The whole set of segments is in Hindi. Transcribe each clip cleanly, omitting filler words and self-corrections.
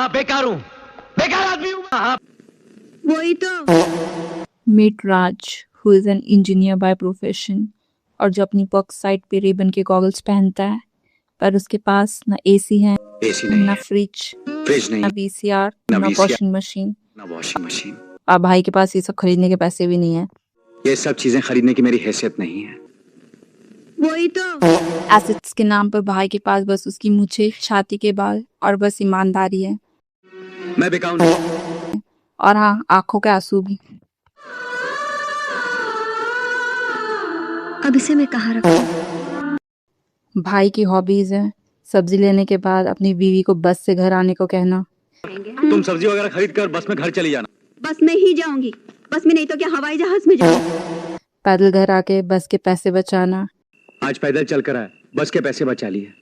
हाँ बेकार हूँ, बेकार आदमी हूँ। हाँ वही तो। Meet Raj, who is an engineer by profession, और जो अपनी वर्क साइट पे रेबन के गॉगल्स पहनता है, पर उसके पास ना एसी है, एसी नहीं ना है, फ्रिज नहीं ना है, वीसीआर, ना ना VCR, वॉशिंग मशीन, ना वॉशिंग मशीन। और भाई के पास ये सब खरीदने के पैसे भी नहीं है। ये सब चीजें खरीदने की मेरी हैसियत नहीं है। वही तो। एसेट्स के नाम पर भाई के पास बस उसकी मूछें, छाती के बाल और बस ईमानदारी है, मैं बिकाऊ नहीं। और हाँ, आंखों के आंसू भी। अब इसे मैं कहाँ रखूं? भाई की हॉबीज है सब्जी लेने के बाद अपनी बीवी को बस से घर आने को कहना, तुम सब्जी वगैरह खरीद कर बस में घर चली जाना। बस में ही जाऊंगी, बस में नहीं तो क्या हवाई जहाज में जाऊंगी। पैदल घर आके बस के पैसे बचाना, आज पैदल चल कर आए, बस के पैसे बचा लिए।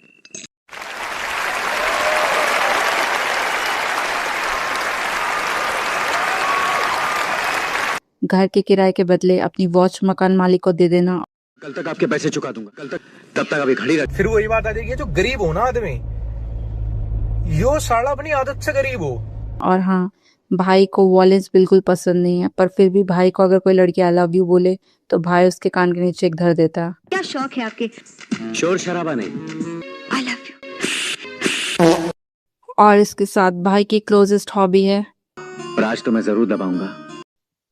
घर के किराए के बदले अपनी वॉच मकान मालिक को दे देना, कल तक आपके पैसे चुका दूंगा, कल तक, तब तक अभी घड़ी रख। फिर वही बात आ जाएगी, जो गरीब हो ना आदमी, यो साला अपनी आदत से गरीब हो। और हाँ, भाई को वॉलेट्स बिल्कुल पसंद नहीं है, पर फिर भी भाई को अगर कोई लड़की आई लव यू बोले तो भाई उसके कान के नीचे एक धर देता है। क्या शौक है आपके? शोर शराबा नहीं। I love you. और इसके साथ भाई की क्लोजेस्ट हॉबी है, और आज तो मैं जरूर दबाऊंगा।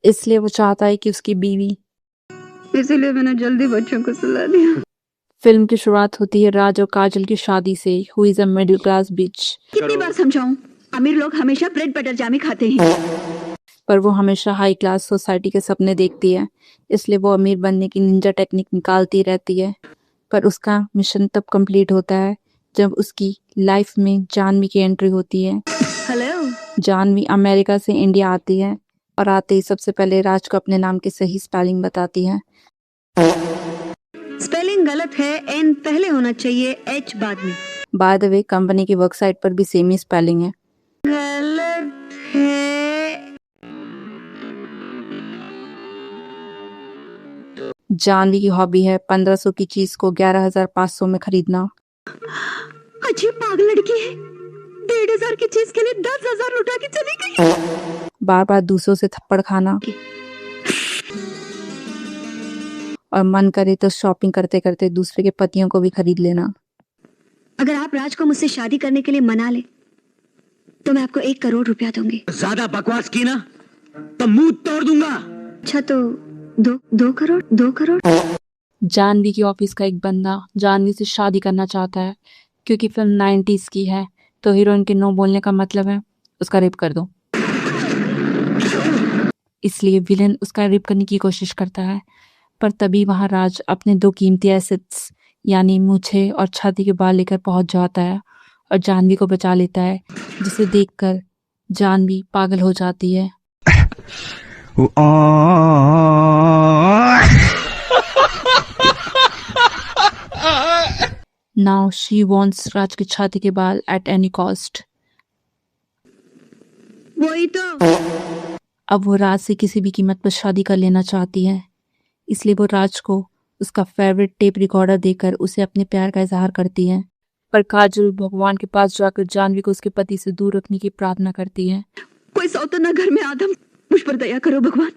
इसलिए वो चाहता है कि उसकी बीवी। इसीलिए मैंने जल्दी बच्चों को सुला दिया। फिल्म की शुरुआत होती है राज और काजल की शादी से, who is a middle class bitch. कितनी बार समझाऊं, अमीर लोग हमेशा ब्रेड बटर जामी खाते हैं। पर वो हमेशा हाई क्लास सोसाइटी के सपने देखती है, इसलिए वो अमीर बनने की निंजा टेक्निक निकालती रहती है। पर उसका मिशन तब कंप्लीट होता है जब उसकी लाइफ में जानवी की एंट्री होती है। हेलो। जानवी अमेरिका से इंडिया आती है और आते ही सबसे पहले राज को अपने नाम की सही स्पेलिंग बताती है। स्पेलिंग गलत है, एन पहले होना चाहिए, एच बाद में। बाय द वे, कंपनी की वेबसाइट पर भी सेम ही स्पेलिंग है। गलत है। जानवी की हॉबी है 1500 की चीज को 11,500 में खरीदना। अजीब पागल लड़की है, 1,500 की चीज के लिए 10,000 लुटा के चली गई। बार बार दूसरों से थप्पड़ खाना, और मन करे तो शॉपिंग करते करते दूसरे के पतियों को भी खरीद लेना। अगर आप राज को मुझसे शादी करने के लिए मना ले तो मैं आपको 1 करोड़ रुपया दूंगी। ज्यादा बकवास की ना तो मुंह तोड़ दूंगा। अच्छा तो 2 करोड़। जानवी की ऑफिस का एक बंदा जानवी से शादी करना चाहता है, क्योंकि फिल्म 90s की है तो हीरोइन के नो बोलने का मतलब है उसका रेप कर दो। इसलिए विलेन उसका रेप करने की कोशिश करता है, पर तभी वहां राज अपने 2 कीमती एसेट्स यानी मूछे और छाती के बाल लेकर पहुंच जाता है और जानवी को बचा लेता है, जिसे देखकर जानवी पागल हो जाती है। Now she wants राज की छाती के बाल at any cost. वही तो। अब वो राज से किसी भी कीमत पर शादी कर लेना चाहती है, इसलिए वो राज को उसका फेवरेट टेप रिकॉर्डर देकर उसे अपने प्यार का इजहार करती है। पर काजल भगवान के पास जाकर जानवी को उसके पति से दूर रखने की प्रार्थना करती है। कोई सौतन्ना घर में आदम, मुझ पर दया करो भगवान।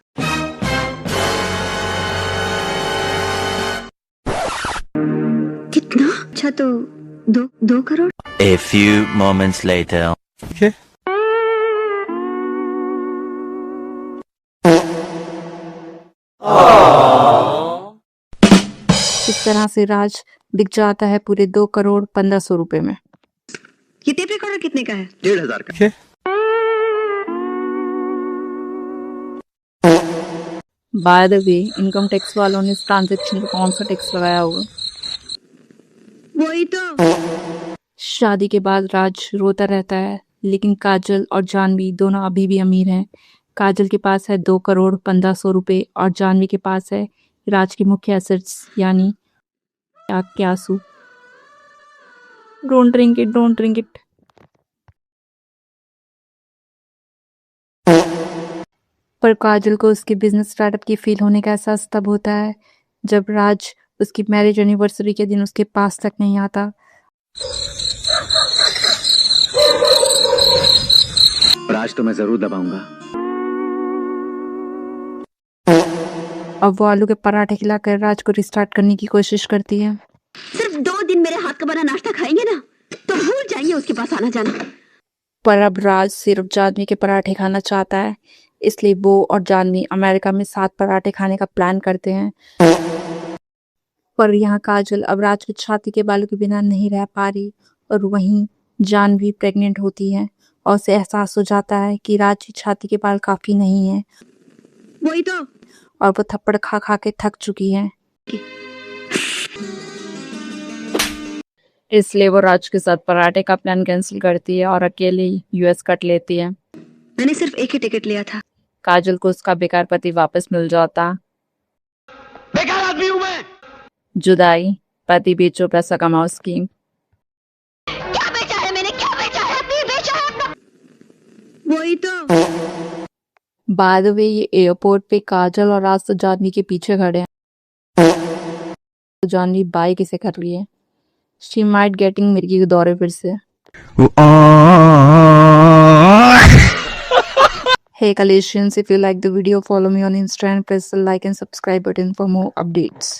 कितना? अच्छा तो 2 crore. A few moments later. इस तरह से राज बिक जाता है पूरे 2,15,00,000 रुपए में। ये टेप रिकॉर्डर कितने का है? 1,500 का। By the way, income tax वालों ने इस ट्रांजैक्शन पर कौन सा टैक्स लगाया होगा? वही तो। शादी के बाद राज रोता रहता है, लेकिन काजल और जानवी दोनों अभी भी अमीर हैं। काजल के पास है 2,15,00,000 रुपए और जानवी के पास है राज के मुख्य एसेट्स यानी आग के आंसू। Don't drink it, don't drink it. पर काजल को उसके बिजनेस स्टार्टअप की फेल होने का एहसास तब होता है जब राज उसकी मैरिज एनिवर्सरी के दिन उसके पास तक नहीं आता। आज तो मैं जरूर दबाऊंगा। अब वो आलू के पराठे खिलाकर राज को रिस्टार्ट करने की कोशिश करती है। सिर्फ 2 दिन मेरे हाथ का बना नाश्ता खाएंगे ना तो भूल जाएंगे उसके पास आना जाना। पर अब राज सिर्फ जानवी के पराठे खाना चाहता है, इसलिए वो और जानवी अमेरिका में 7 पराठे खाने का प्लान करते हैं। पर यहाँ काजल अब राज की छाती के बालों के बिना नहीं रह पा रही और वहीं जानवी प्रेग्नेंट होती है और उसे एहसास हो जाता है कि राज की छाती के बाल काफी नहीं है वही तो। और वो थप्पड़ खा खा के थक चुकी है। इसलिए वो राज के साथ पराठे का प्लान कैंसिल करती है और अकेले यूएस कट लेती है। मैंने सिर्फ एक ही टिकट लिया था। काजल को उसका बेकार पति वापस मिल जाता। बेकार आदमी हूं मैं। जुदाई, पति बेचो पैसा कमाओ स्कीम। क्या बेचा है मैंने, क्या बेचा है, अभी बेचा है अपना। वही तो। बाद में ये एयरपोर्ट पे काजल और राज तो जानवी के पीछे खड़े हैं। तो जानवी बाय किसे कर रही है? शी माइट गेटिंग मिर्गी के दौरे फिर से। Hey Galatians, if you like the video, follow me on Insta and press the like and subscribe button for more updates.